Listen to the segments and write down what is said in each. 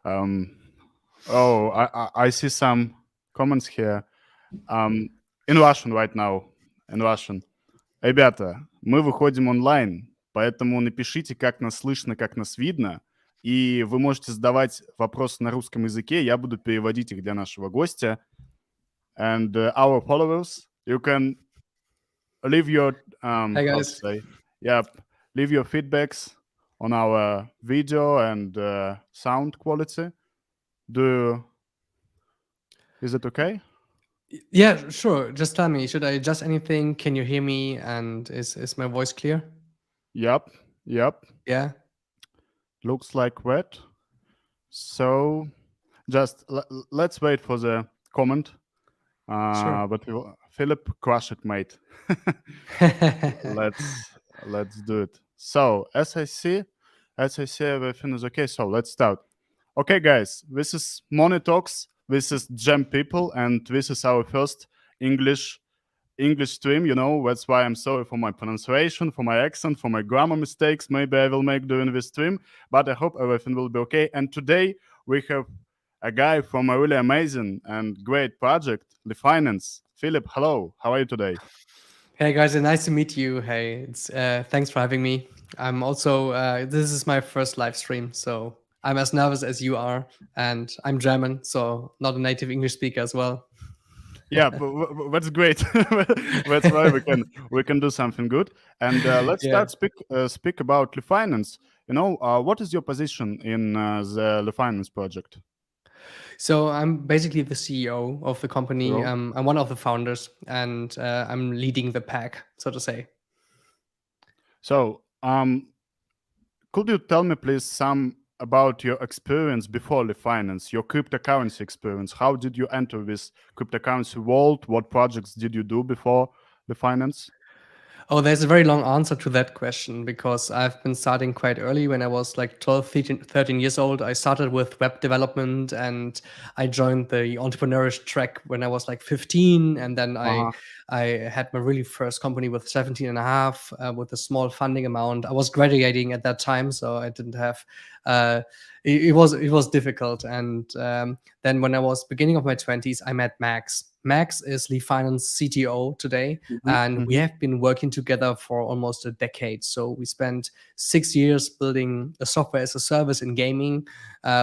Um, oh, I see some comments here. In Russian right now. In Russian. Ребята, мы выходим онлайн, поэтому напишите, как нас слышно, как нас видно, и вы можете задавать вопросы на русском языке, я буду переводить их для нашего гостя. And our followers, you can leave your, Hi how to guys. say, leave your feedbacks on our video and sound quality. Is it okay? Yeah, sure. Just tell me, should I adjust anything? Can you hear me? And is my voice clear? Yep. Yeah. Looks like that. So just let's wait for the comment. Sure. But Philip, crush it, mate. let's do it. So as I see, everything is okay. So let's start. Okay, guys, this is Money Talks. This is Gem People, and this is our first English stream. That's why I'm sorry for my pronunciation, for my accent, for my grammar mistakes. Maybe I will make during this stream, but I hope everything will be okay. And today we have a guy from a really amazing and great project, Li.Finance. Philip, hello. How are you today? Hey guys, nice to meet you. Hey, it's thanks for having me. I'm also this is my first live stream, so I'm as nervous as you are, and I'm German, so not a native English speaker as well. Yeah, that's great. That's why we can do something good. And let's Yeah. start speak about Li.Finance. What is your position in the Li.Finance project? So I'm basically the CEO of the company. Hello? I'm one of the founders, and I'm leading the pack, so to say. So, could you tell me, please, some about your experience before Li.Finance, your cryptocurrency experience? How did you enter this cryptocurrency world? What projects did you do before Li.Finance? Oh, there's a very long answer to that question because I've been starting quite early. When I was like 12, 13 years old, I started with web development and I joined the entrepreneurish track when I was like 15. And then Uh-huh. I had my really first company with 17 and a half with a small funding amount. I was graduating at that time, so I didn't have, it was difficult. And then when I was beginning of my 20s, I met Max. Max is Li.Finance CTO today, and we have been working together for almost a decade. So we spent 6 years building a software as a service in gaming,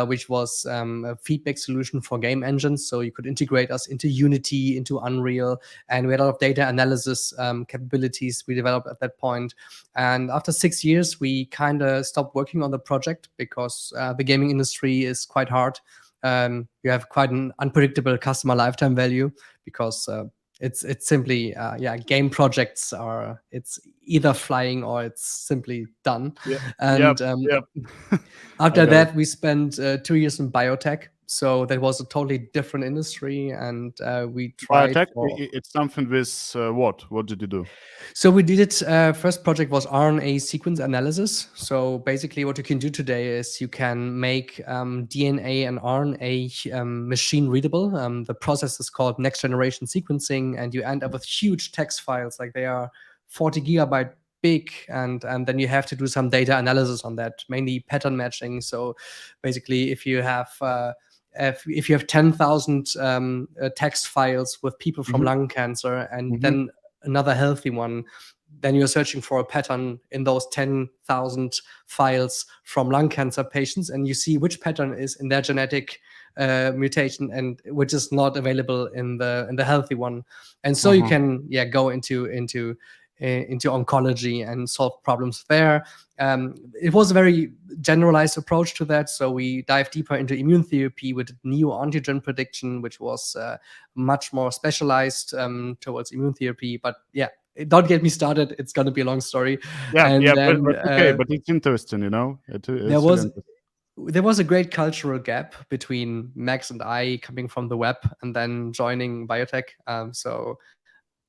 which was a feedback solution for game engines. So you could integrate us into Unity, into Unreal, and we had a lot of data analysis capabilities we developed at that point. And after 6 years, we kind of stopped working on the project because the gaming industry is quite hard. You have quite an unpredictable customer lifetime value because it's simply game projects are it's either flying or it's simply done. Yeah. And Yep. after got it. that we spent 2 years in biotech, so that was a totally different industry, and we tried Biotech, for it's something with what? What did you do? So we did it. First project was RNA sequence analysis. So basically, what you can do today is you can make DNA and RNA machine readable. The process is called next generation sequencing, and you end up with huge text files, like they are 40 gigabyte big, and then you have to do some data analysis on that, mainly pattern matching. So basically, if you have 10,000 text files with people from lung cancer, and then another healthy one, then you're searching for a pattern in those 10,000 files from lung cancer patients, and you see which pattern is in their genetic mutation and which is not available in the healthy one. And so you can go into oncology and solve problems there. It was a very generalized approach to that. So we dive deeper into immune therapy with neoantigen prediction, which was much more specialized towards immune therapy. But yeah, don't get me started. It's going to be a long story. And then but okay, but it's interesting, it's there really was interesting. there was a great cultural gap between Max and I, coming from the web and then joining biotech. So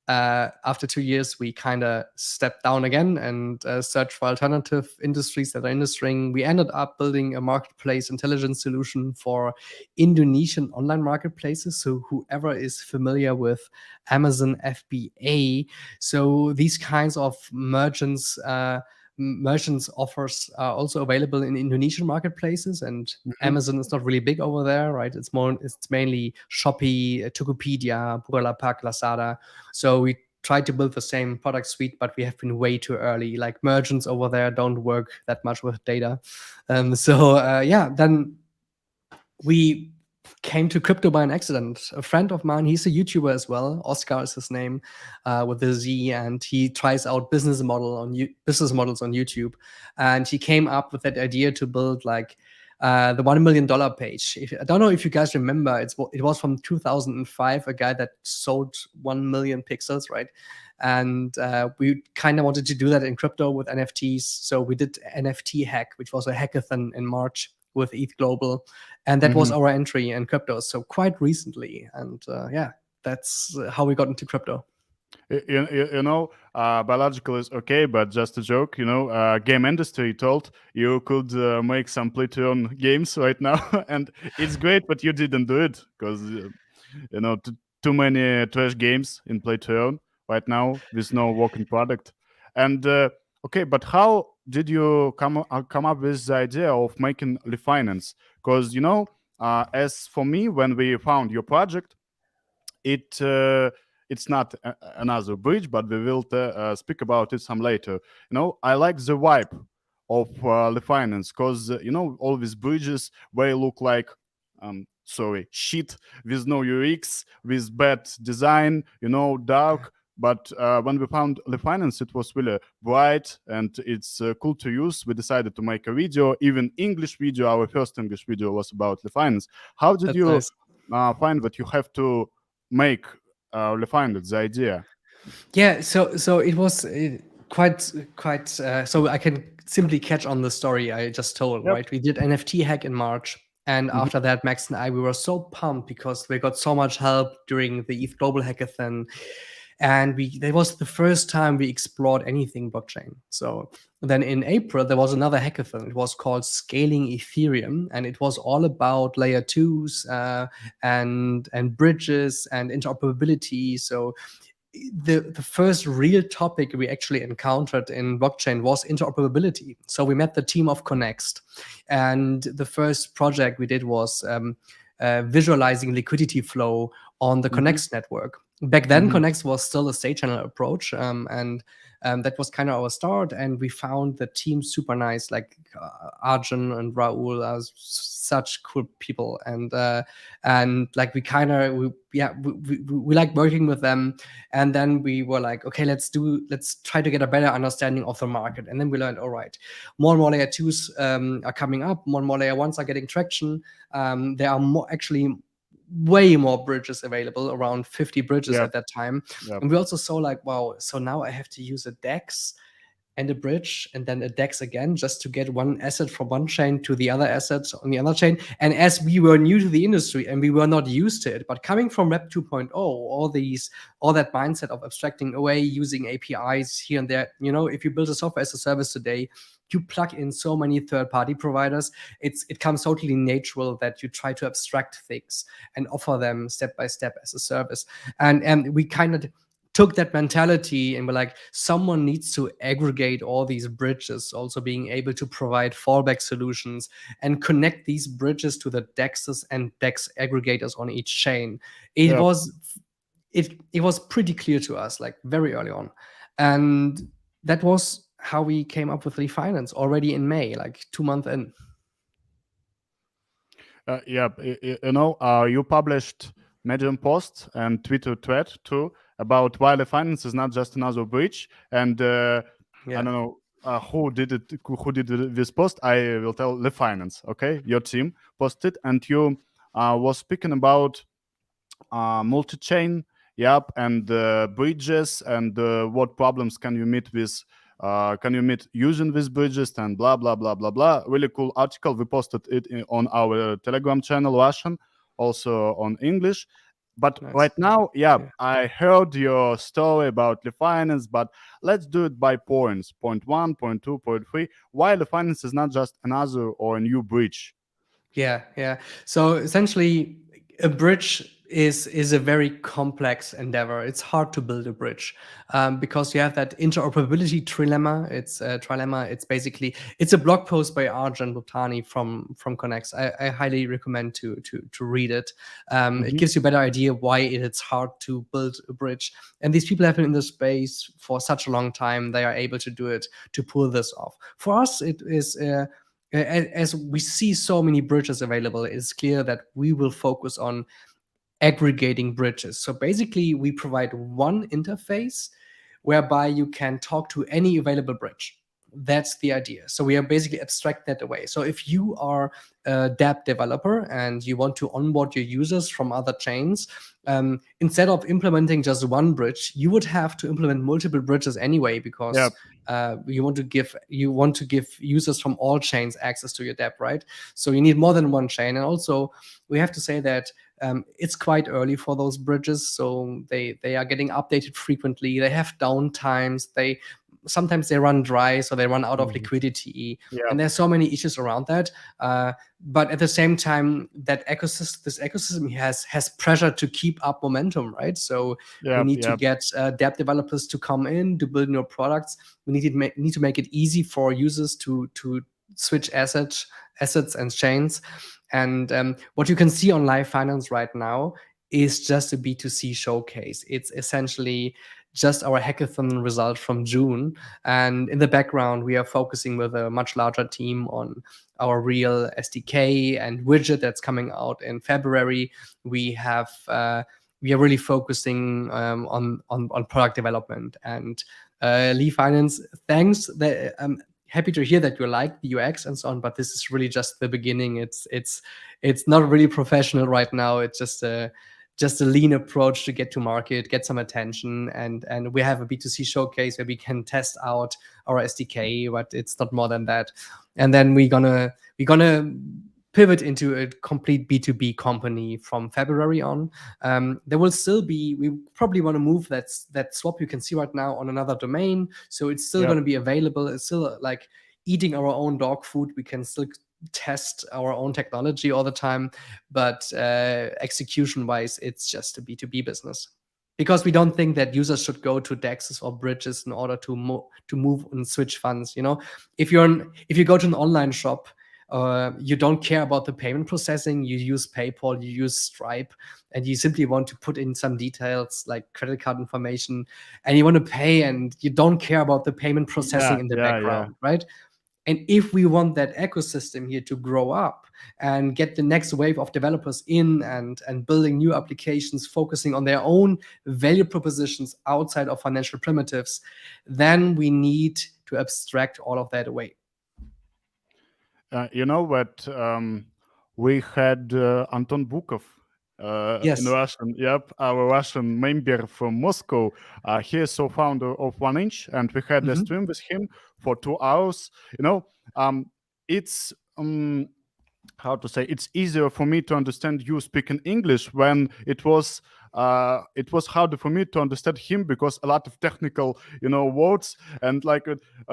after 2 years, we kind of stepped down again and searched for alternative industries that are industrying. We ended up building a marketplace intelligence solution for Indonesian online marketplaces. So whoever is familiar with Amazon FBA, so these kinds of merchants merchants offers are also available in Indonesian marketplaces, and Mhm. Amazon is not really big over there, right? It's mainly Shopee, Tokopedia, Bukalapak, Lazada. So we tried to build the same product suite, but we have been way too early. Like merchants over there don't work that much with data. Then we came to crypto by an accident. A friend of mine, he's a YouTuber as well. Oscar is his name, with a Z, and he tries out business models on YouTube. And he came up with that idea to build like the $1 million page. I don't know if you guys remember, it was from 2005, a guy that sold 1 million pixels, right? And we kind of wanted to do that in crypto with NFTs. So we did NFT Hack, which was a hackathon in March with ETH Global, and that was Mhm. our entry in crypto. So quite recently, and that's how we got into crypto. Biological is okay, but just a joke. Game industry told you could make some play-to-earn games right now, and it's great, but you didn't do it because too many trash games in play-to-earn right now with no working product. And okay, but how did you come up with the idea of making Li.Finance? Because as for me, when we found your project, it's not another bridge, but we will speak about it some later. I like the vibe of the finance because all these bridges they look like sorry shit with no UX, with bad design, dark. But when we found the finance, it was really bright and it's cool to use. We decided to make a video, even English video. Our first English video was about the finance. How did That's you nice. find that you have to make refined the idea? Yeah, so it was quite. So I can simply catch on the story I just told. Yep. Right, we did NFT Hack in March, and Mhm. after that, Max and I, we were so pumped because we got so much help during the ETH Global Hackathon, and that was the first time we explored anything blockchain. So then in April there was another hackathon. It was called Scaling Ethereum, and it was all about layer twos, and bridges and interoperability. So the first real topic we actually encountered in blockchain was interoperability. So we met the team of Connext, and the first project we did was visualizing liquidity flow on the Mhm. Connext network. Back then, Mhm. Connext was still a state channel approach, and that was kind of our start. And we found the team super nice, like Arjun and Raul are such cool people, and like we like working with them. And then we were like, okay, let's try to get a better understanding of the market. And then we learned, all right, more and more layer twos are coming up, more and more layer ones are getting traction. There are actually way more bridges available, around 50 bridges Yep. at that time. Yep. And we also saw like, wow, so now I have to use a DEX and a bridge and then a DEX again just to get one asset from one chain to the other asset on the other chain. And as we were new to the industry and we were not used to it, but coming from Web 2.0, all that mindset of abstracting away, using APIs here and there, if you build a software as a service today, you plug in so many third-party providers, it comes totally natural that you try to abstract things and offer them step by step as a service. And we kind of took that mentality and we're like, someone needs to aggregate all these bridges, also being able to provide fallback solutions and connect these bridges to the dexes and dex aggregators on each chain. It Yep. was it was pretty clear to us, like very early on. And that was how we came up with Li.Finance already in May, like 2 months in. Yep. You published Medium post and Twitter thread too about why the finance is not just another bridge. And I Yeah. don't know who did it. Who did this post? I will tell the finance. Okay, your team posted, and you was speaking about multi-chain, yep, and bridges, and what problems can you meet with can you meet using these bridges, and blah blah blah blah blah. Really cool article. We posted it on our Telegram channel, Russian, also on English. But Nice. right now, yeah, Yeah. I heard your story about the finance, but let's do it by points. Point one, point two, point three. Why the finance is not just another or a new bridge? Yeah. So essentially, A bridge is a very complex endeavor. It's hard to build a bridge because you have that interoperability trilemma. It's basically it's a blog post by Arjun Bhutani from Connex. I highly recommend to read it. It Mhm. gives you a better idea why it's hard to build a bridge. And these people have been in the space for such a long time. They are able to do it, to pull this off. For us, it is. As we see so many bridges available, it's clear that we will focus on aggregating bridges. So basically, we provide one interface whereby you can talk to any available bridge. That's the idea. So we are basically abstract that away. So if you are a dApp developer and you want to onboard your users from other chains, instead of implementing just one bridge, you would have to implement multiple bridges anyway because Yep. you want to give users from all chains access to your dApp, right? So you need more than one chain, and also we have to say that it's quite early for those bridges, so they are getting updated frequently. They have downtimes. They sometimes they run dry, so they run out of Mhm. liquidity, and Yep. there's so many issues around that. But at the same time, this ecosystem has pressure to keep up momentum, right? So we Yep. need to Yep. get dApp developers to come in to build new products. We need to make it easy for users to switch assets and chains. And what you can see on Li.Finance right now is just a B2C showcase. It's essentially just our hackathon result from June. And in the background, we are focusing with a much larger team on our real SDK and widget that's coming out in February. We have we are really focusing on product development and Li.Finance. Thanks. Happy to hear that you like the UX and so on, but this is really just the beginning. It's not really professional right now. It's just a lean approach to get to market, get some attention, and we have a B2C showcase where we can test out our SDK, but it's not more than that. And then we're gonna pivot into a complete B2B company from February on. There will still be, we probably want to move that swap you can see right now on another domain. So it's still Yep. going to be available. It's still like eating our own dog food. We can still test our own technology all the time. But execution wise, it's just a B2B business. Because we don't think that users should go to DEXs or bridges in order to move and switch funds. You know, if you go to an online shop, you don't care about the payment processing. You use PayPal, you use Stripe, and you simply want to put in some details like credit card information, and you want to pay, and you don't care about the payment Yeah. processing in the Yeah. Yeah. background, right? And if we want that ecosystem here to grow up and get the next wave of developers in and building new applications, focusing on their own value propositions outside of financial primitives, then we need to abstract all of that away. You know what? We had Anton Bukov in Yes. Russian. Yep, our Russian member from Moscow. He is so founder of 1inch, and we had a Mhm. stream with him for 2 hours. You know, it's how to say, it's easier for me to understand you speaking English when it was harder for me to understand him because a lot of technical, you know, words and like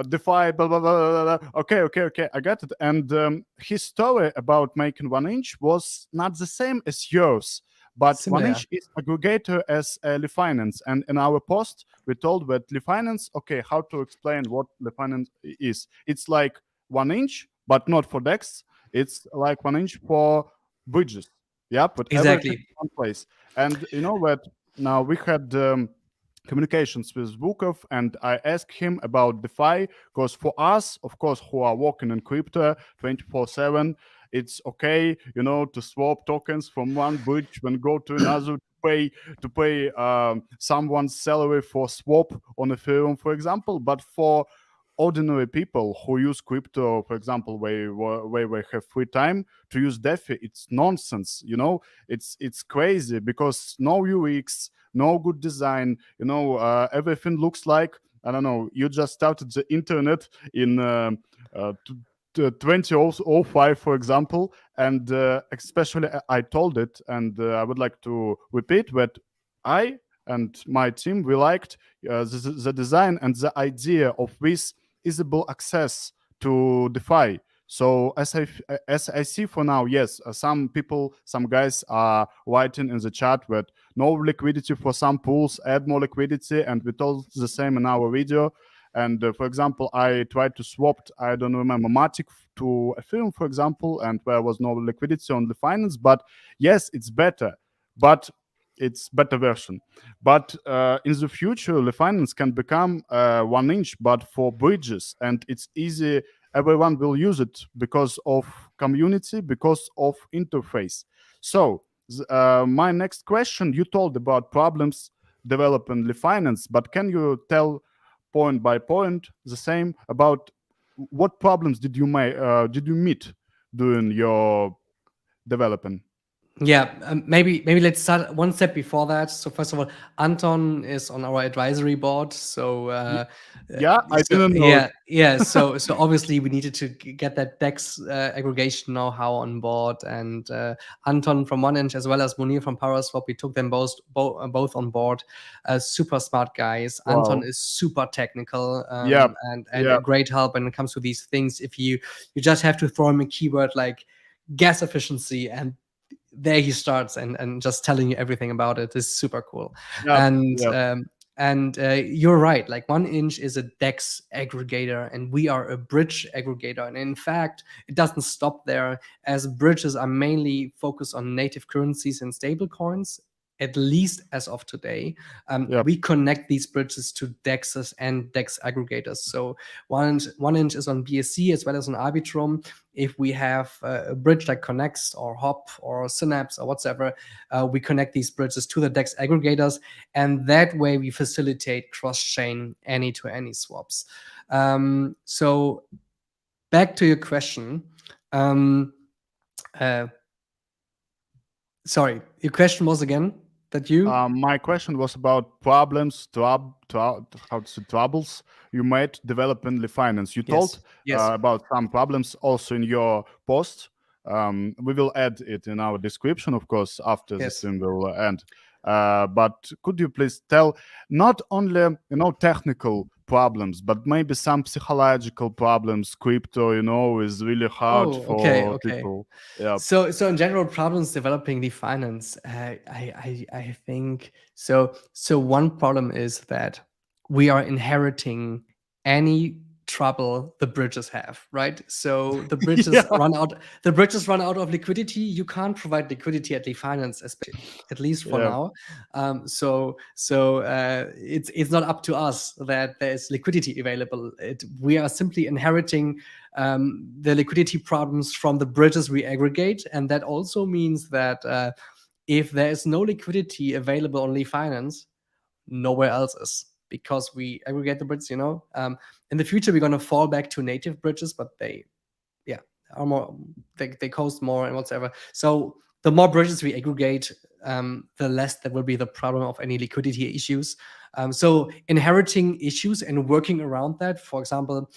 defy blah blah blah, blah, blah. Okay, I got it. And his story about making 1inch was not the same as yours, but Similar. 1inch is aggregator as Li.Finance. And in our post we told that Li.Finance, okay, how to explain what Li.Finance is. It's like 1inch but not for DEX. It's like 1inch for bridges. Yeah, put everything Exactly. in one place. And you know what? Now we had communications with Bukov, and I asked him about DeFi because for us, of course, who are working in crypto 24/7, it's okay, you know, to swap tokens from one bridge and go to another to pay someone's salary for swap on Ethereum, for example. But for ordinary people who use crypto, for example, where they have free time to use DeFi, it's nonsense. You know, it's crazy because no UX, no good design. You know, everything looks like, I don't know. You just started the internet in 2005, for example, and especially I told it, and I would like to repeat that I and my team we liked the design and the idea of this easable access to DeFi. So as I see for now, yes, some people, some guys are writing in the chat that no liquidity for some pools, add more liquidity, and we told the same in our video. And for example, I tried to swap, I don't remember, Matic to Ethereum, for example, and there was no liquidity on Li.Finance. But yes, it's better, but it's better version. But in the future, Li.Finance can become 1 inch, but for bridges, and it's easy. Everyone will use it because of community, because of interface. So my next question, you told about problems developing Li.Finance, but can you tell point by point the same about what problems did you meet during your developing? Yeah, maybe let's start one step before that. So first of all, Anton is on our advisory board. So Yeah, I didn't know. yeah. So obviously we needed to get that DEX aggregation know-how on board, and Anton from 1inch as well as Munir from PowerSwap, we took them both on board. Super smart guys. Anton Wow. is super technical, Yeah, and yeah, a great help when it comes to these things. If you just have to throw him a keyword like gas efficiency, and there he starts and just telling you everything about it is super cool. yeah, And yeah, you're right, like 1inch is a DEX aggregator and we are a bridge aggregator. And in fact, it doesn't stop there, as bridges are mainly focused on native currencies and stable coins, at least as of today. yeah, We connect these bridges to DEXs and DEX aggregators. So 1inch is on BSC as well as on Arbitrum. If we have a bridge like Connext or Hop or Synapse or whatever, we connect these bridges to the DEX aggregators, and that way we facilitate cross-chain any-to-any swaps. So back to your question. Sorry, your question was again that you. My question was about problems, how to say, troubles you made developing Li.Finance. You told Yes. about some problems also in your post. We will add it in our description, of course, after the Yes. stream will end. But could you please tell not only technical problems, but maybe some psychological problems? Crypto, is really hard Oh, okay, for okay. people. Yeah, So in general, problems developing Li.Finance, I think so. So one problem is that we are inheriting any trouble the bridges have, right? So the bridges yeah, run out. The bridges run out of liquidity. You can't provide liquidity at Li.Finance, at least for yeah, now. It's not up to us that there's liquidity available. We are simply inheriting the liquidity problems from the bridges we aggregate. And that also means that if there is no liquidity available on Li.Finance, nowhere else is, because we aggregate the bridges. In the future, we're going to fall back to native bridges, but they are more, they cost more and whatever. So the more bridges we aggregate, the less there will be the problem of any liquidity issues. So inheriting issues and working around that, for example,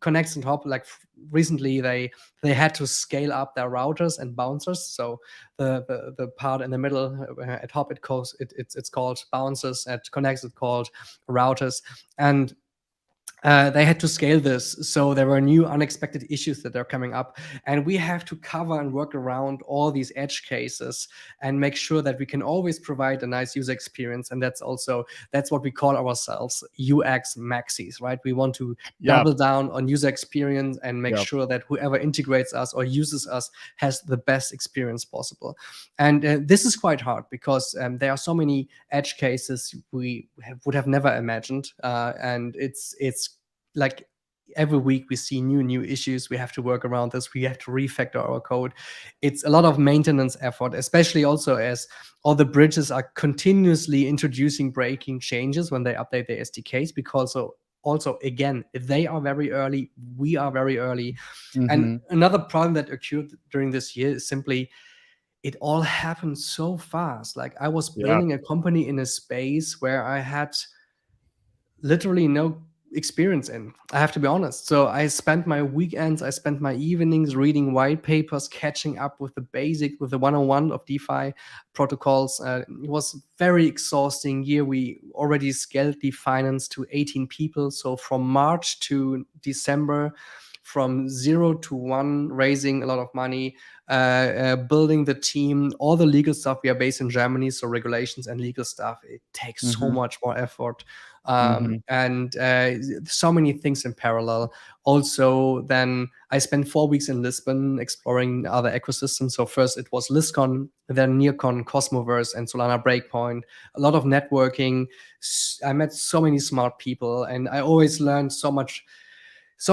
Connext and Hop, like recently they had to scale up their routers and bouncers. So the part in the middle at Hop, it's called bouncers. At Connext it's called routers. And they had to scale this, so there were new unexpected issues that are coming up, and we have to cover and work around all these edge cases and make sure that we can always provide a nice user experience. And that's what we call ourselves UX maxis, right? We want to yeah, double down on user experience and make yeah. sure that whoever integrates us or uses us has the best experience possible. And this is quite hard because there are so many edge cases we would have never imagined, and it's like every week we see new issues. We have to work around this. We have to refactor our code. It's a lot of maintenance effort, especially also as all the bridges are continuously introducing breaking changes when they update their SDKs, because also again, they are very early, we are very early. And Mhm. another problem that occurred during this year is simply it all happened so fast. Like I was Yeah, building a company in a space where I had literally no experience in. I have to be honest. So I spent my weekends, I spent my evenings reading white papers, catching up with with the 101 of DeFi protocols. It was very exhausting year. We already scaled Li.Finance to 18 people. So from March to December, from 0 to 1, raising a lot of money, building the team, all the legal stuff. We are based in Germany, so regulations and legal stuff, it takes so much more effort. And so many things in parallel. Also, then I spent 4 weeks in Lisbon exploring other ecosystems. So first it was ListCon, then NearCon, Cosmoverse, and Solana Breakpoint. A lot of networking. I met so many smart people, and I always learned so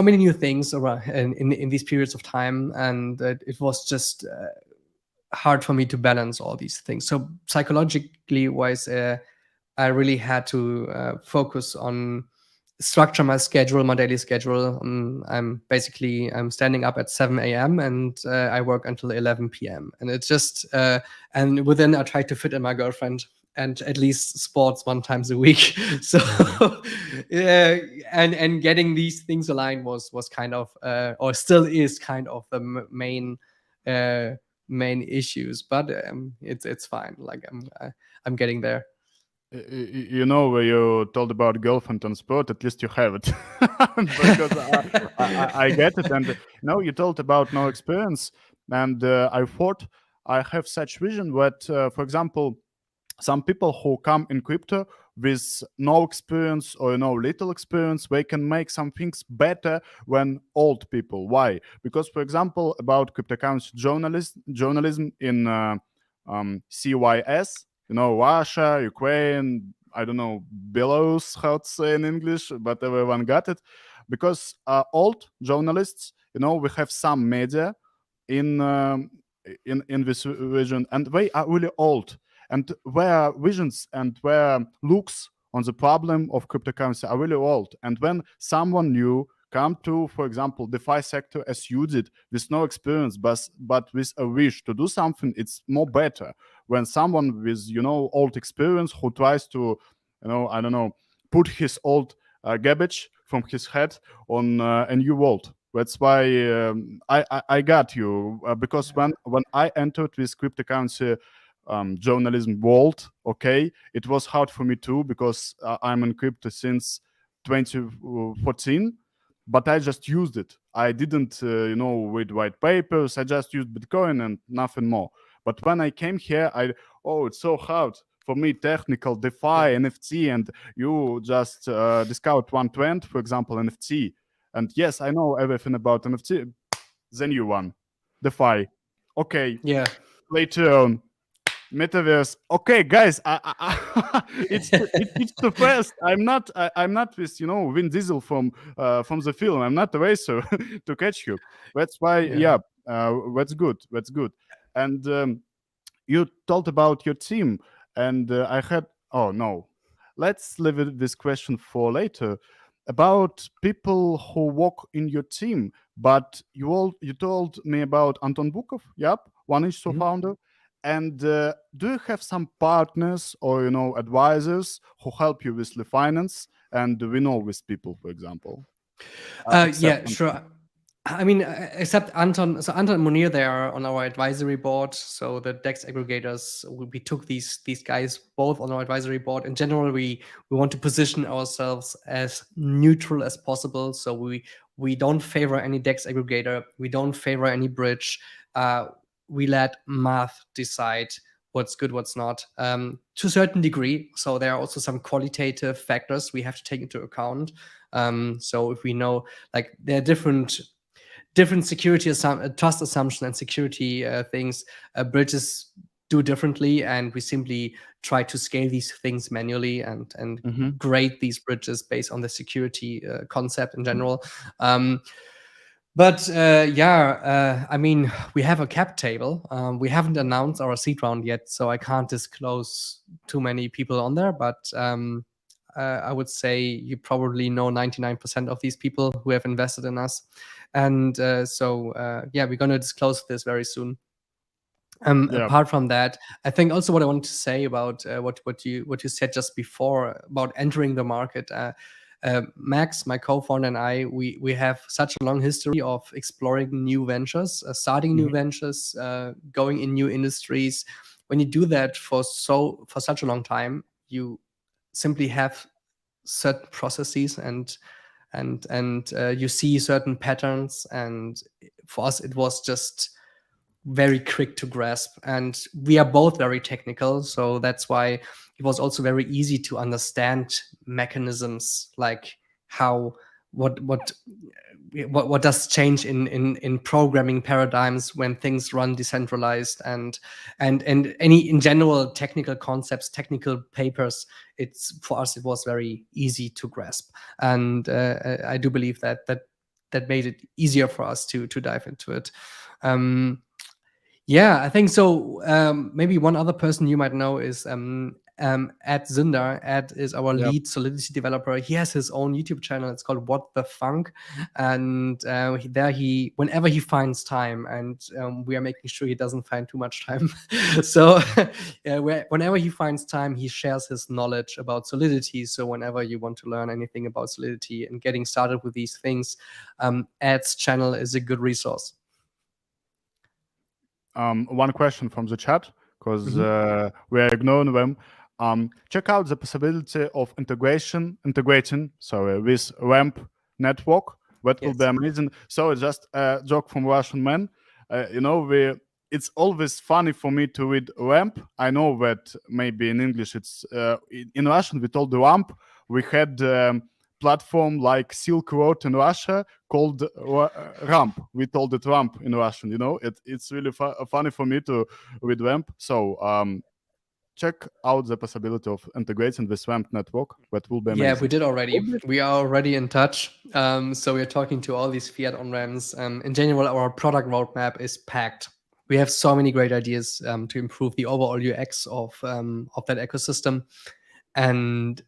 many new things around in these periods of time. And it was just hard for me to balance all these things. So psychologically wise, I really had to focus on structure my schedule, my daily schedule. I'm standing up at 7 a.m. and I work until 11 p.m. And it's just and within I try to fit in my girlfriend and at least sports 1 time a week. So yeah, and getting these things aligned was kind of or still is kind of the main issues, but it's fine. Like I'm getting there. You know, where you told about girlfriend and sport, at least you have it. Because I get it. And no, you told about no experience. And I thought I have such vision that, for example, some people who come in crypto with no experience or little experience, they can make some things better than old people. Why? Because, for example, about cryptocurrency journalism in CYS, Russia, Ukraine, I don't know, Belarus, how to say in English, but everyone got it. Because old journalists, we have some media in in this region, and they are really old, and their visions and their looks on the problem of cryptocurrency are really old. And when someone new come to, for example, DeFi sector as you did, with no experience, but with a wish to do something, it's more better when someone with old experience who tries to, I don't know, put his old garbage from his head on a new world. That's why I got you, because when I entered this cryptocurrency journalism world, okay, it was hard for me too, because I'm in crypto since 2014, but I just used it. I didn't read white papers. I just used Bitcoin and nothing more. But when I came here, it's so hard for me, technical DeFi, NFT, and you just discovered one trend, for example, NFT. And yes, I know everything about NFT. The new one, DeFi. Okay, Yeah. later on, metaverse. Okay, guys, it's too fast. I'm not with Vin Diesel from the film. I'm not a racer to catch you. That's why, yeah, that's good. That's good. And you told about your team, and I had. Oh no, let's leave this question for later. About people who work in your team, but you told me about Anton Bukov. Yep, one ISO founder. And do you have some partners or advisors who help you with Li.Finance and with people, for example? Yeah, Except sure. I mean, except Anton. So Anton and Munir, they are on our advisory board. So the DEX aggregators, we took these guys both on our advisory board. In general, we want to position ourselves as neutral as possible. So we don't favor any DEX aggregator. We don't favor any bridge. We let math decide what's good, what's not, to a certain degree. So there are also some qualitative factors we have to take into account. So if we know, like, there are different security trust assumption and security things, bridges do differently, and we simply try to scale these things manually and grade these bridges based on the security concept in general. But I mean, we have a cap table. We haven't announced our seed round yet, so I can't disclose too many people on there. But I would say you probably know 99% of these people who have invested in us. And we're going to disclose this very soon. Apart from that, I think also what I wanted to say about what you said just before about entering the market. Max, my co-founder, and I, we have such a long history of exploring new ventures, starting new ventures, going in new industries. When you do that for such a long time, you simply have certain processes and and you see certain patterns, and for us it was just very quick to grasp, and we are both very technical, so that's why it was also very easy to understand mechanisms, like how what does change in programming paradigms when things run decentralized, and any in general technical concepts, technical papers. It's for us it was very easy to grasp, and I do believe that made it easier for us to dive into it. Yeah, I think so. Maybe one other person you might know is Ed Zinder. Ed is our Yep. lead Solidity developer. He has his own YouTube channel. It's called What the Funk, and whenever he finds time, and we are making sure he doesn't find too much time. So whenever he finds time, he shares his knowledge about Solidity. So whenever you want to learn anything about Solidity and getting started with these things, Ed's channel is a good resource. One question from the chat, because Mhm. we are ignoring them. Check out the possibility of integrating with ramp network. That will be Yes. amazing. So just a joke from Russian man. It's always funny for me to read ramp. I know that maybe in English it's in Russian we told the ramp. We had platform like Silk Road in Russia called ramp. We told it ramp in Russian. It's really funny for me to read ramp. So check out the possibility of integrating this ramp network. That will be amazing. Yeah, we did already. We are already in touch. So we're talking to all these fiat on ramps. In general, our product roadmap is packed. We have so many great ideas to improve the overall UX of that ecosystem, and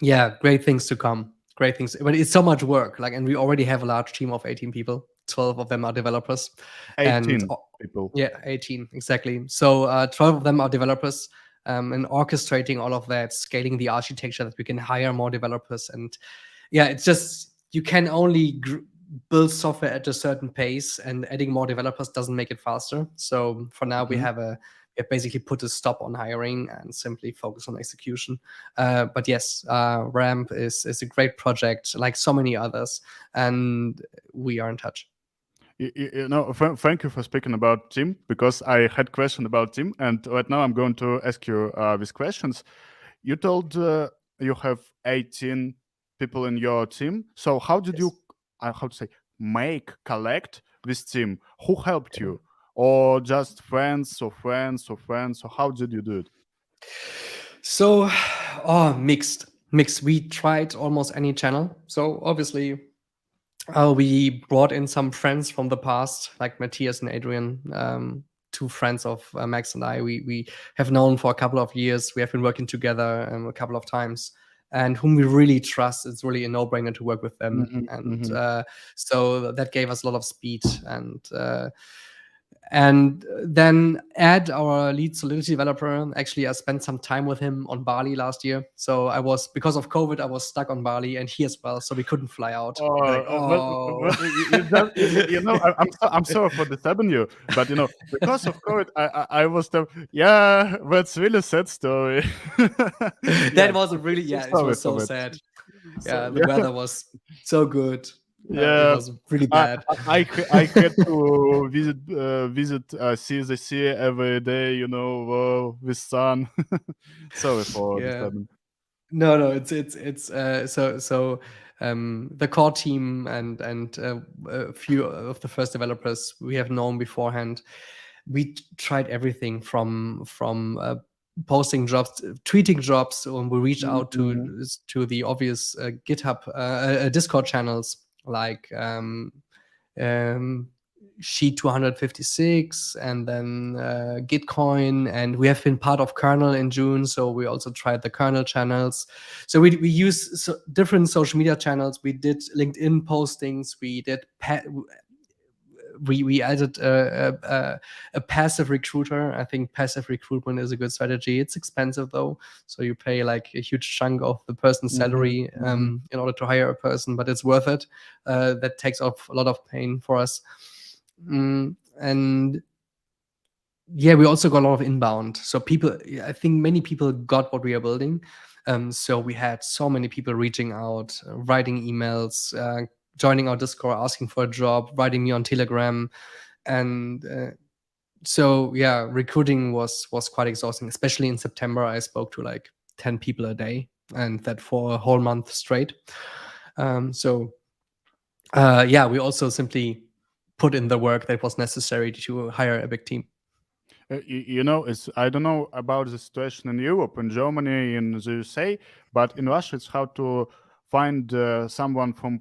yeah, great things to come. Great things, but it's so much work. And we already have a large team of 18 people. 12 of them are developers, 18 and people. yeah, 18 exactly. So 12 of them are developers, and orchestrating all of that, scaling the architecture that we can hire more developers, and yeah, it's just you can only build software at a certain pace, and adding more developers doesn't make it faster. So for now, we have basically put a stop on hiring and simply focus on execution. But yes, Ramp is a great project, like so many others, and we are in touch. Thank you for speaking about team, because I had question about team, and right now I'm going to ask you these questions. You told you have 18 people in your team. So how did you, how to say, collect this team? Who helped you? Or just friends or friends or friends? So how did you do it? So, mixed. We tried almost any channel. So obviously, we brought in some friends from the past, like Matthias and Adrian, two friends of Max and I. We have known for a couple of years. We have been working together a couple of times, and whom we really trust. It's really a no-brainer to work with them, and so that gave us a lot of speed. And then Ed, our lead Solidity developer, actually I spent some time with him on Bali last year. So because of COVID, I was stuck on Bali, and he as well, so we couldn't fly out. I'm sorry for disturbing you, but because of COVID, I was yeah, that's really sad story. That was it was so sad. Yeah, the weather was so good. It Yeah, was really I bad. I had to visit CZC every day, with sun. Sorry for Yeah. disturbing. No, it's the core team and a few of the first developers we have known beforehand. We tried everything from posting jobs, tweeting jobs. When we reach out to the obvious GitHub, Discord channels like Sheet 256, and then Gitcoin, and we have been part of Kernel in June, so we also tried the Kernel channels. So we use different social media channels. We did LinkedIn postings. We did we added a passive recruiter. I think passive recruitment is a good strategy. It's expensive though, so you pay like a huge chunk of the person's salary in order to hire a person, but it's worth it. That takes off a lot of pain for us. And yeah, we also got a lot of inbound. So I think many people got what we are building. So we had so many people reaching out, writing emails, joining our Discord, asking for a job, writing me on Telegram, and so yeah, recruiting was quite exhausting. Especially in September, I spoke to like 10 people a day, and that for a whole month straight. So yeah, we also simply put in the work that was necessary to hire a big team. I don't know about the situation in Europe, in Germany, in the USA, but in Russia it's hard to find someone from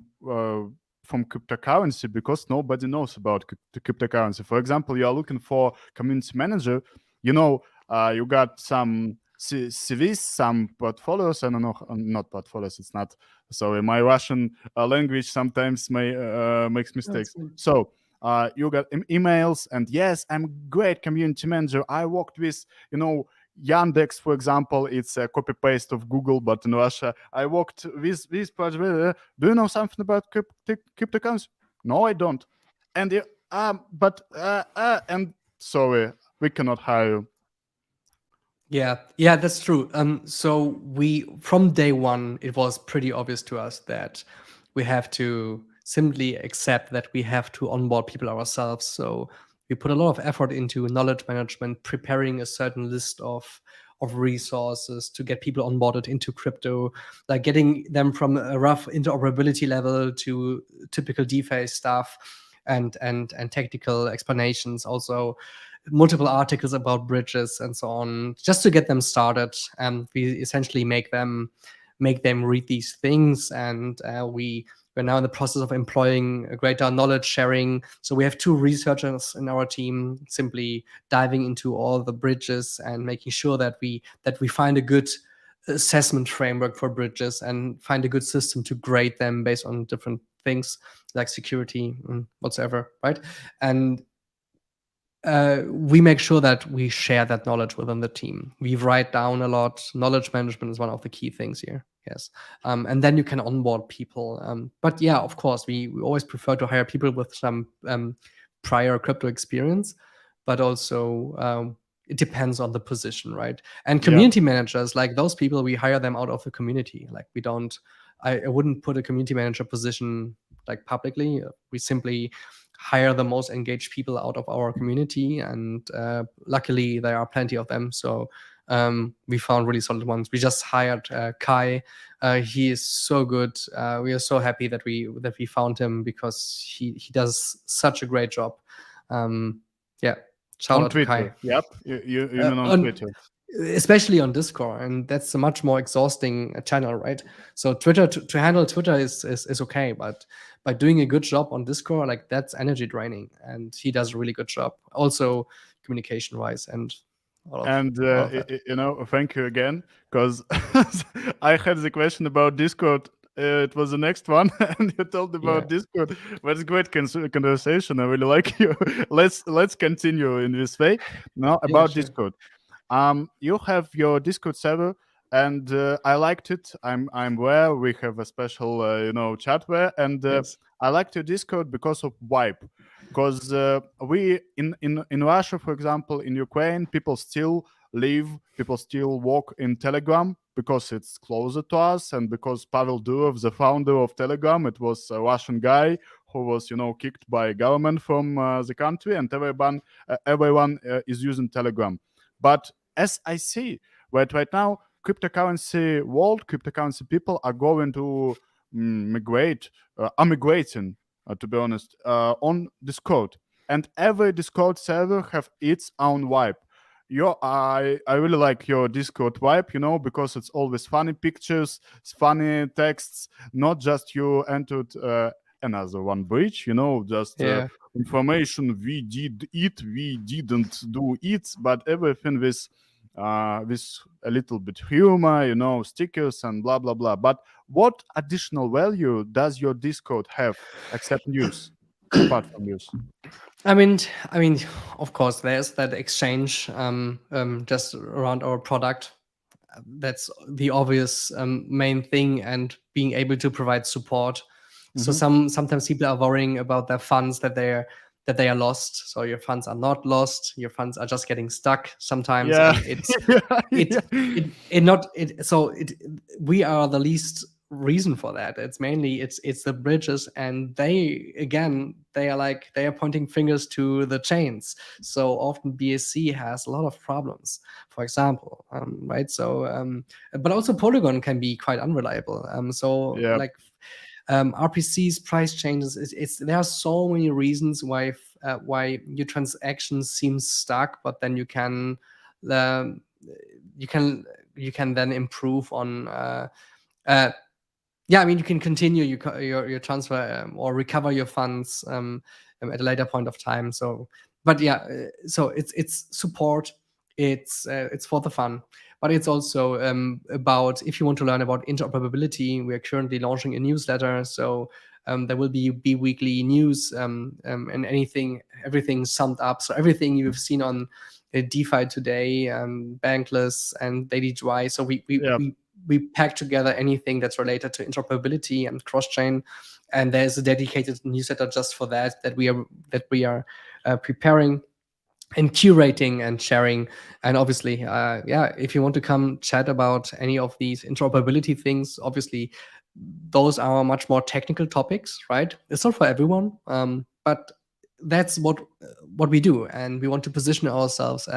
cryptocurrency because nobody knows about the cryptocurrency. For example, you are looking for community manager. You got some CVs, some portfolios. I don't know, not portfolios. It's not. Sorry, my Russian language sometimes makes mistakes. So you got emails, and yes, I'm great community manager. I worked with, Yandex, for example. It's a copy paste of Google, but in Russia, I worked with this project. Do you know something about cryptocurrency? No, I don't. And and sorry, we cannot hire you. Yeah, that's true. So from day one, it was pretty obvious to us that we have to simply accept that we have to onboard people ourselves. So we put a lot of effort into knowledge management, preparing a certain list of resources to get people onboarded into crypto, like getting them from a rough interoperability level to typical DeFi stuff and technical explanations. Also, multiple articles about bridges and so on, just to get them started. And we essentially make them read these things, and we're now in the process of employing a greater knowledge sharing. So we have 2 researchers in our team simply diving into all the bridges and making sure that we find a good assessment framework for bridges and find a good system to grade them based on different things like security and whatsoever, right? And we make sure that we share that knowledge within the team. We write down a lot. Knowledge management is one of the key things here. Yes. And then you can onboard people. But yeah, of course, we always prefer to hire people with some prior crypto experience, but also it depends on the position, right? And community managers, like those people, we hire them out of the community. Like I wouldn't put a community manager position like publicly. We simply hire the most engaged people out of our community, and luckily there are plenty of them. So we found really solid ones. We just hired Kai. He is so good. We are so happy that we found him, because he does such a great job. Yeah, shout out to Kai. Yep, you mean on Twitter. Especially on Discord, and that's a much more exhausting channel, right? So Twitter, to handle Twitter is okay, but by doing a good job on Discord, like that's energy draining, and he does a really good job, also communication wise and all of that. Thank you again, because I had the question about Discord. It was the next one, and you told about Discord. That's great conversation. I really like you. Let's continue in this way. Now about Discord. You have your Discord server, and I liked it. I'm aware we have a special chatware, and I liked your Discord because of vibe. Because we in Russia, for example, in Ukraine, people still work in Telegram because it's closer to us, and because Pavel Durov, the founder of Telegram, it was a Russian guy who was kicked by government from the country, and everyone is using Telegram. But as I see, right now, cryptocurrency world, cryptocurrency people are going to are migrating, to be honest, on Discord. And every Discord server have its own vibe. I really like your Discord vibe, because it's always funny pictures, funny texts, not just you entered another one bridge, just information, we did it, we didn't do it, but everything with a little bit humor, stickers and blah blah blah. But what additional value does your Discord have except news, apart from news? I mean, of course, there's that exchange just around our product. That's the obvious main thing, and being able to provide support. So sometimes people are worrying about their funds that they're that they are lost. So your funds are not lost. Your funds are just getting stuck sometimes, Yeah. and it's it Yeah. it not it. So it we are the least reason for that. It's mainly it's the bridges, and they are like they are pointing fingers to the chains. So often BSC has a lot of problems, for example, right? So but also Polygon can be quite unreliable. So Yeah. like RPC's price changes. It's there are so many reasons why your transactions seem stuck, but then um, you can you can then improve on. Uh, yeah, I mean, you can continue your transfer or recover your funds at a later point of time. So, but yeah, so it's support. It's for the fun, but it's also about if you want to learn about interoperability. We are currently launching a newsletter, so there will be weekly news and everything summed up. So everything you've seen on DeFi today, Bankless and Daily Dry. So Yeah. we pack together anything that's related to interoperability and cross-chain, and there's a dedicated newsletter just for that we are preparing and curating and sharing. And obviously, yeah, if you want to come chat about any of these interoperability things, obviously those are much more technical topics, right? It's not for everyone, but that's what we do, and we want to position ourselves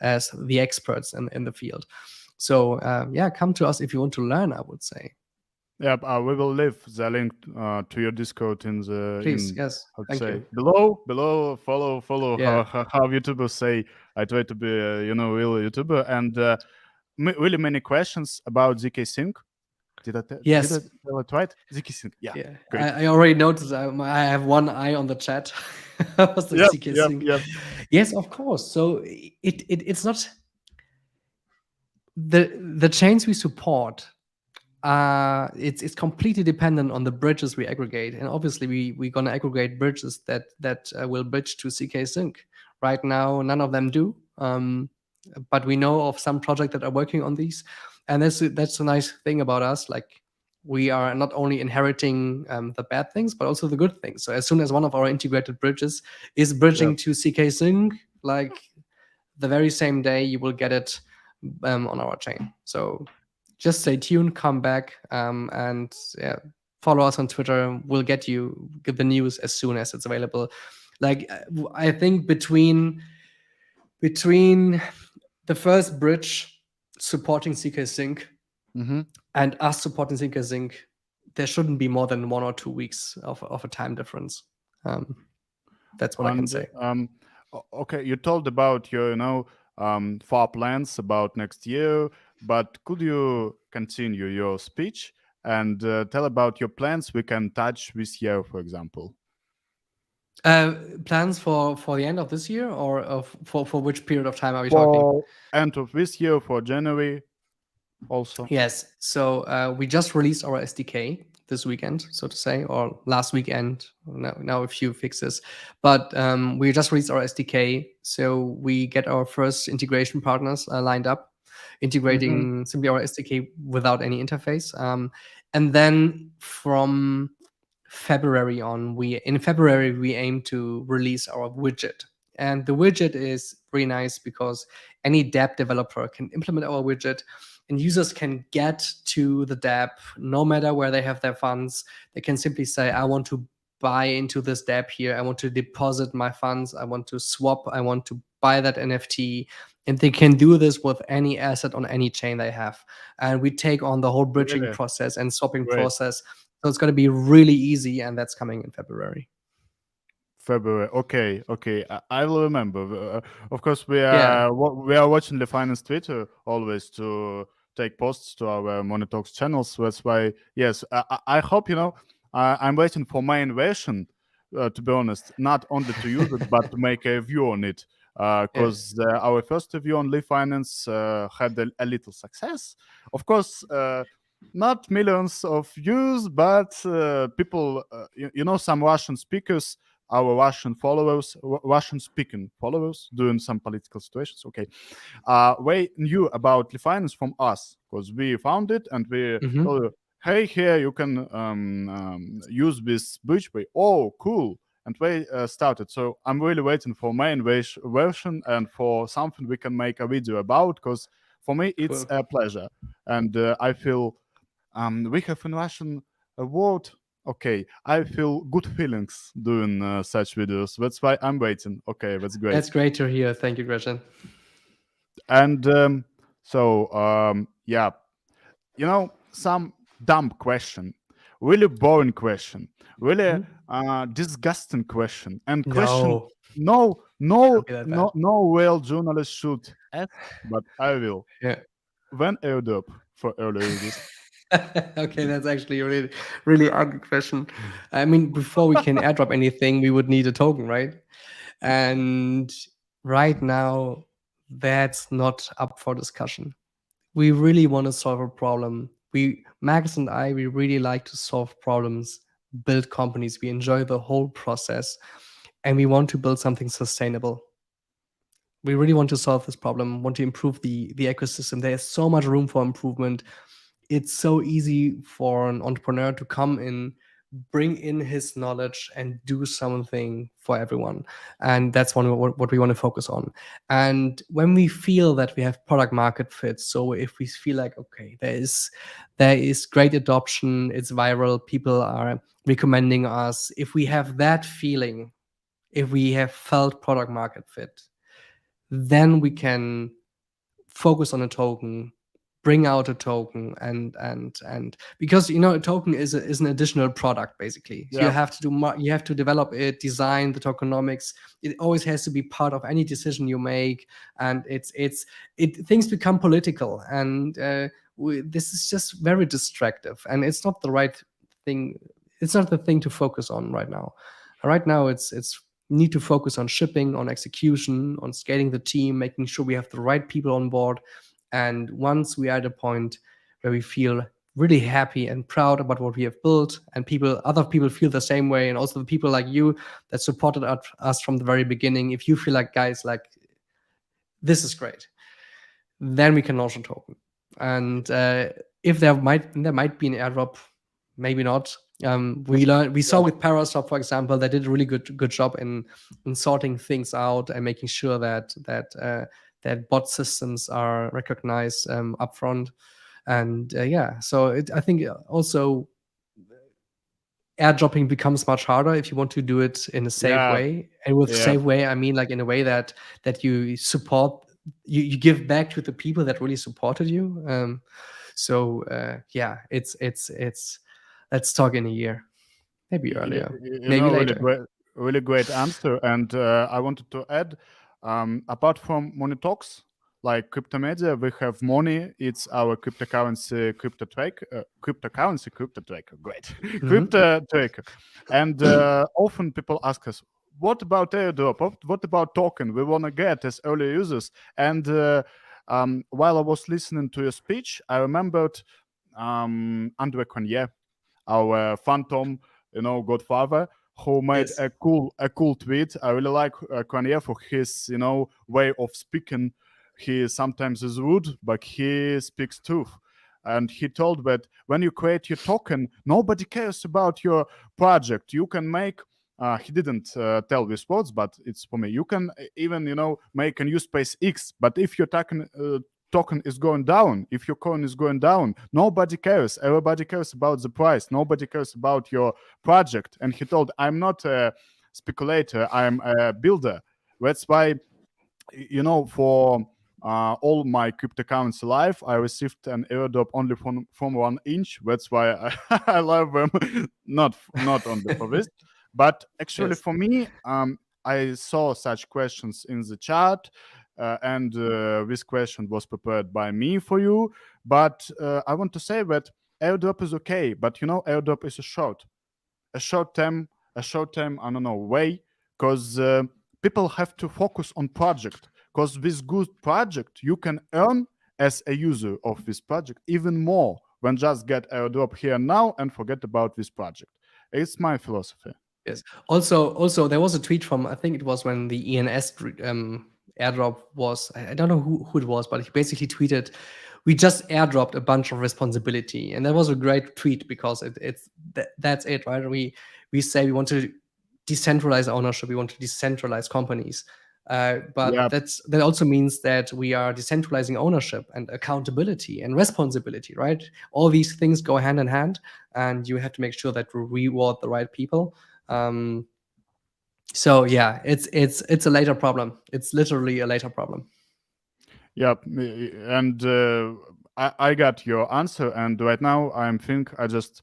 as the experts in the field. So yeah, come to us if you want to learn, I would say. Yeah, we will leave the link to your Discord in the Please, yes, how to thank say you. below. Follow Yeah. how YouTubers say. I try to be real YouTuber, and really many questions about ZkSync. Did I Yes. tell it right? ZkSync. Yeah, Yeah, great. I already noticed. I have one eye on the chat. Was the Yep, yep, ZkSync? yep. Yes, of course. So it's not the chains we support. It's completely dependent on the bridges we aggregate, and obviously we're gonna aggregate bridges that will bridge to ZkSync. Right now, none of them do, but we know of some projects that are working on these, and that's a nice thing about us. Like we are not only inheriting the bad things, but also the good things. So as soon as one of our integrated bridges is bridging Yep. to ZkSync, like the very same day you will get it on our chain. So just stay tuned, come back, and yeah, follow us on Twitter. We'll get the news as soon as it's available. Like I think between the first bridge supporting ZkSync Mm-hmm. and us supporting ZkSync, there shouldn't be more than 1 or 2 weeks of a time difference. That's what I can And say. okay, you told about your far plans about next year, but could you continue your speech and tell about your plans we can touch this year, for example? Plans for the end of this year, or for which period of time are we talking? For end of this year, for January also. Yes. So we just released our SDK this weekend, so to say, or last weekend. Now a few fixes, but we just released our SDK. So we get our first integration partners lined up, Mm-hmm. integrating simply our SDK without any interface. And then from February on, in February we aim to release our widget. And the widget is really nice because any dApp developer can implement our widget, and users can get to the dApp no matter where they have their funds. They can simply say, I want to buy into this dApp here. I want to deposit my funds. I want to swap. I want to buy that NFT. And they can do this with any asset on any chain they have. And we take on the whole bridging Really process and swapping great. process. So it's going to be really easy. And that's coming in February. February. Okay, okay. I will remember. Of course, Yeah. we are watching Li.Finance Twitter always to take posts to our Money Talks channels. That's why, yes, I hope I'm waiting for my innovation. To be honest, not only to use it but to make a review on it. Yeah. Because our first review on Li.Finance had a little success. Of course. Not millions of views, but people, some Russian speakers, our Russian followers, Russian speaking followers during some political situations. Okay, they knew about Li.Finance from us because we found it and we Hmm. told you, hey, here you can use this bridge way. Oh, cool! and they started. So I'm really waiting for main version and for something we can make a video about, because for me it's Cool. a pleasure, and I feel we have in Russian a word. Okay, I feel good feelings doing such videos. That's why I'm waiting. Okay, that's great. That's great to hear. Thank you, Gretchen. And yeah, some dumb question, really boring question, really Mhm. disgusting question, and question No, no can't be that bad. real journalist should ask, but I will. Yeah. When airdrop for early users? Okay, that's actually a really, really ugly question. I mean, before we can airdrop anything, we would need a token, right? And right now, that's not up for discussion. We really want to solve a problem. Max and I, we really like to solve problems, build companies. We enjoy the whole process, and we want to build something sustainable. We really want to solve this problem, want to improve the ecosystem. There's so much room for improvement. It's so easy for an entrepreneur to come in, bring in his knowledge and do something for everyone. And that's what we want to focus on. And when we feel that we have product market fit, so if we feel like, okay, there is great adoption, it's viral, people are recommending us, if we have that feeling, if we have felt product market fit, then we can focus on a token, bring out a token, and because a token is an additional product basically. So you Yeah, have to you have to develop it, design the tokenomics. It always has to be part of any decision you make, and things become political, and this is just very distractive, and it's not the right thing. It's not the thing to focus on right now. Right now, it's need to focus on shipping, on execution, on scaling the team, making sure we have the right people on board. And once we are at a point where we feel really happy and proud about what we have built, and other people feel the same way, and also the people like you that supported us from the very beginning, if you feel like, guys, like, this is great, then we can launch a token. And if there might be an airdrop, maybe not. We saw yeah, with Parastop, for example, they did a really good job in sorting things out and making sure that bot systems are recognized upfront. And yeah, so I think also airdropping becomes much harder if you want to do it in a safe yeah, way. And with yeah. safe way, I mean like in a way that you support, you give back to the people that really supported you. So yeah, it's let's talk in a year, maybe You, earlier, you maybe know, later. really great answer. And I wanted to add, apart from Money Talks, like crypto media, we have Money. It's our crypto tracker. Great, Mhm. crypto tracker. And often people ask us, what about airdrop? What about token? We want to get as early users. And while I was listening to your speech, I remembered Andre Cognier, our phantom, godfather, who made Yes. a cool tweet. I really like Kanye for his way of speaking. He sometimes is rude, but he speaks truth. And he told that when you create your token, nobody cares about your project. You can make he didn't tell these words, but it's for me. You can even make a new space X, but if your token is going down, if your coin is going down, nobody cares. Everybody cares about the price. Nobody cares about your project. And he told, I'm not a speculator, I'm a builder. That's why, for all my cryptocurrency life, I received an airdrop only from 1 inch. That's why I love them. Not only for this, but actually Yes. for me, I saw such questions in the chat, and this question was prepared by me for you. But I want to say that airdrop is okay, but airdrop is a short term, I don't know, way, because people have to focus on project. Because with good project, you can earn as a user of this project even more than just get airdrop here and now and forget about this project. It's my philosophy. Yes. Also, there was a tweet from, I think it was when the ENS airdrop was. I don't know who it was, but he basically tweeted, "We just airdropped a bunch of responsibility," and that was a great tweet because that's it, right? We say we want to decentralize ownership. We want to decentralize companies. But Yeah, that also means that we are decentralizing ownership and accountability and responsibility, right? All these things go hand in hand, and you have to make sure that we reward the right people. So yeah, it's a later problem. It's literally a later problem. yeah, and I got your answer, and right now I just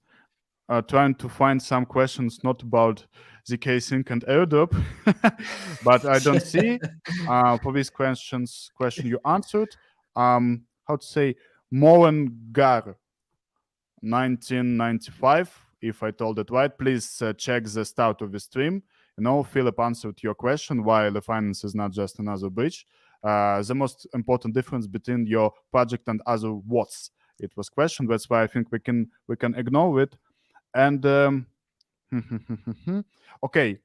trying to find some questions not about ZkSync and airdrop, but I don't see. For these question you answered. How to say Molengar 1995, if I told it right. Please check the start of the stream. Philip answered your question why Li.Finance is not just another bridge. The most important difference between your project and other what's it was questioned. That's why I think we can ignore it. And okay,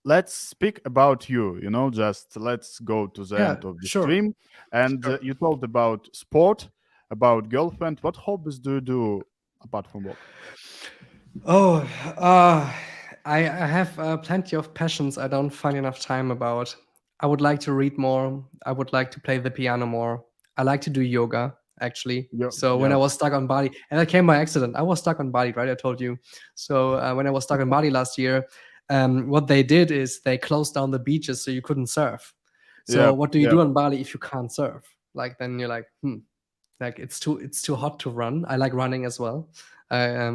let's speak about you. Just let's go to the Yeah, end of the sure. stream. And Sure. you talked about sport, about girlfriend. What hobbies do you do apart from work? Oh, I have plenty of passions I don't find enough time about. I would like to read more. I would like to play the piano more. I like to do yoga, actually. Yeah, So when yeah, I was stuck on Bali, and that came by accident, I was stuck on Bali, right? I told you. So when I was stuck on Bali last year, what they did is they closed down the beaches so you couldn't surf. yeah, So what do you yeah, do on Bali if you can't surf? Like then you're like, like it's too hot to run. I like running as well. I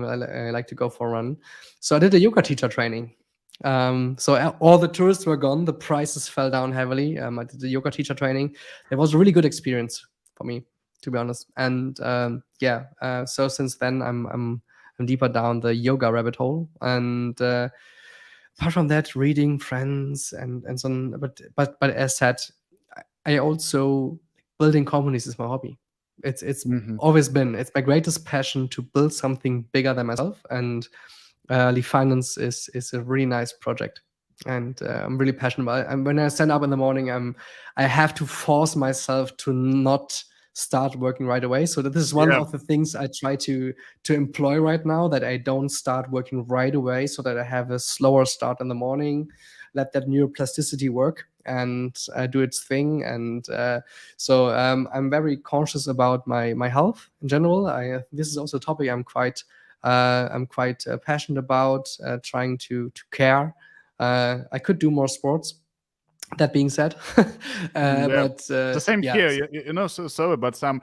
like to go for a run. So I did a yoga teacher training. So all the tourists were gone. The prices fell down heavily. I did the yoga teacher training. It was a really good experience for me, to be honest. And so since then I'm deeper down the yoga rabbit hole. And apart from that, reading, friends, and so on. But as said, I also building companies is my hobby. It's hmm always been. It's my greatest passion to build something bigger than myself. And Li.Finance is a really nice project, and I'm really passionate about it. And when I stand up in the morning, I have to force myself to not start working right away. So that this is one yeah, of the things I try to employ right now, that I don't start working right away, so that I have a slower start in the morning, let that neuroplasticity work and do its thing. And so I'm very conscious about my health in general. This is also a topic I'm quite passionate about, trying to care. I could do more sports. That being said, yeah. but The same yeah. here. So sorry, but some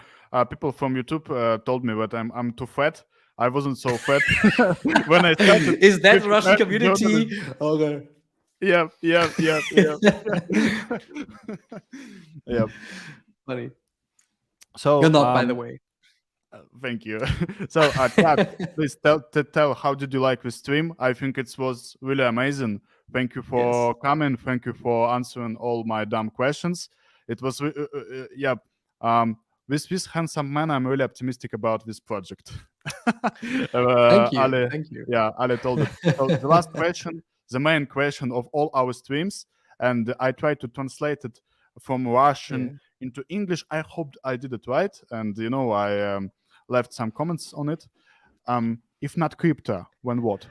people from YouTube told me that I'm too fat. I wasn't so fat when I started Is that with Russian community? journalism. Okay. Yeah, yeah, yeah, yeah. Yeah. Funny. You're So, not, by the way. thank you. So, Chad, please tell how did you like the stream? I think it was really amazing. Thank you Yes. for coming. Thank you for answering all my dumb questions. It was, yeah. With this handsome man, I'm really optimistic about this project. Thank you. Ale, Thank you. yeah, Ale told it. So the last question, the main question of all our streams, and I tried to translate it from Yeah. Russian into English. I hoped I did it right, and I left some comments on it. If not crypto, when what?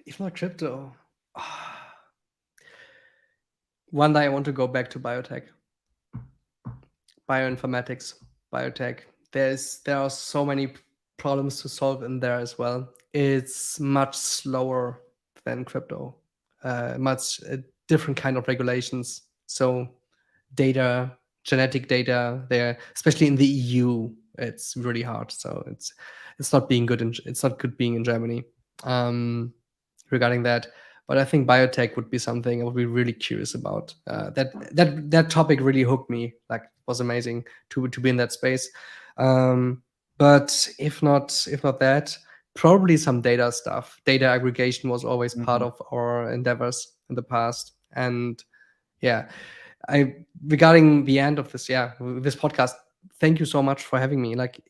If not crypto, one day I want to go back to biotech, bioinformatics, biotech. There are so many problems to solve in there as well. It's much slower than crypto, much different kind of regulations. So data, genetic data, there, especially in the EU, it's really hard. So it's not being good. It's not good being in Germany. Regarding that. But I think biotech would be something I would be really curious about. That topic really hooked me. Like, it was amazing to be in that space. But if not that, probably some data stuff. Data aggregation was always part Mhm. of our endeavors in the past. And yeah, regarding the end of this, this podcast, thank you so much for having me. Like,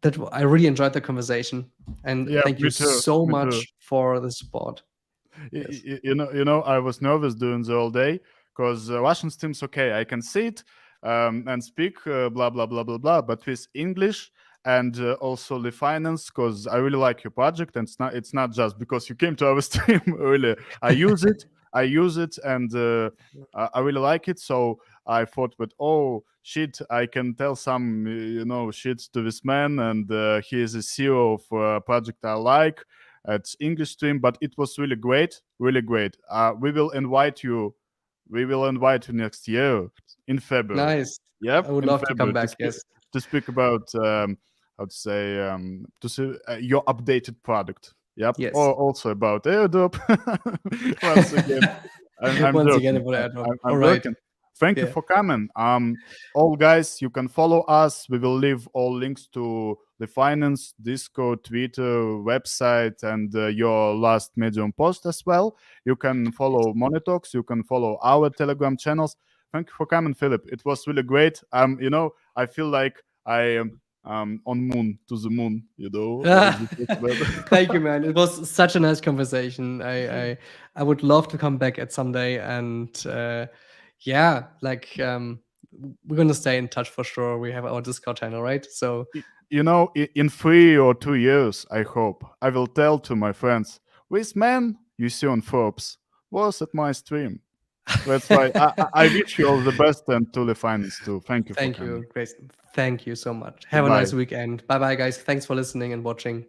that I really enjoyed the conversation, and Yeah, thank you me too. so Me too. much for the support. Yes. I was nervous during the whole day because Russian streams, okay, I can see it and speak, blah blah blah blah blah. But with English, and also Li.Finance, because I really like your project, and it's not just because you came to our stream. Really, I use it, and I really like it. So I thought that, oh shit, I can tell some shit to this man, and he is a CEO of a project I like at English stream. But it was really great, really great. We will invite you next year in February. Nice. Yep, I would in love to come February back. Yes. to speak about how to say your updated product. Yep, Yes. or also about airdrop. Once again, I'm Once again joking. about airdrop. I'm All right. joking. Thank you Yeah. for coming. All guys, you can follow us. We will leave all links to the finance, Discord, Twitter, website, and your last Medium post as well. You can follow Monitox. You can follow our Telegram channels. Thank you for coming, Philip. It was really great. I feel like I am on moon to the moon. As we talked about. Thank you, man. It was such a nice conversation. I would love to come back at some day, and yeah, like we're gonna stay in touch for sure. We have our Discord channel, right? So In 3 or 2 years, I hope I will tell to my friends, this man you see on Forbes was at my stream. That's why I wish you all the best, and to the finance too. Thank you for thank coming. you, Grace. Thank you so much. Have a Goodbye. nice weekend. Bye bye, guys. Thanks for listening and watching.